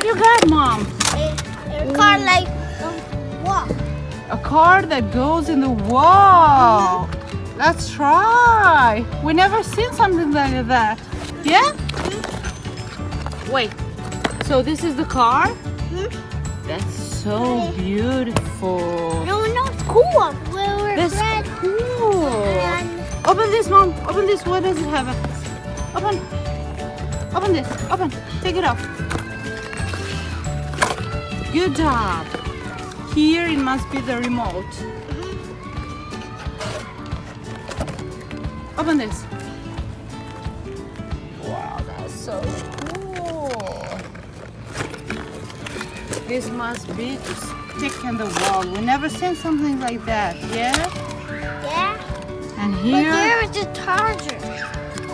What you got, Mom? A car like wall. A car that goes in the wall. Let's try. We never seen something like that. Yeah? Wait. So this is the car? That's so beautiful. No, it's cool. That's red. cool. And Open this, Mom. Open this. What does it have? Open. Open this. Open. Take it off. Good job. Here it must be the remote. Open this. Wow, that's so cool. This must be to stick in the wall. We never seen something like that, yeah? yeah. And But here, there is a charger.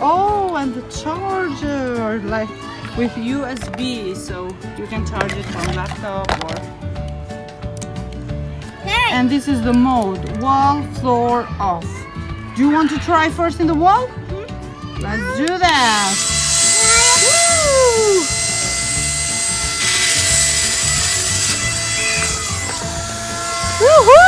oh, and the charger, like with USB, so you can charge it from laptop or. Hey. And this is the mode, wall, floor, off. Do you want to try first in the wall? Let's do that. Woo! Woohoo!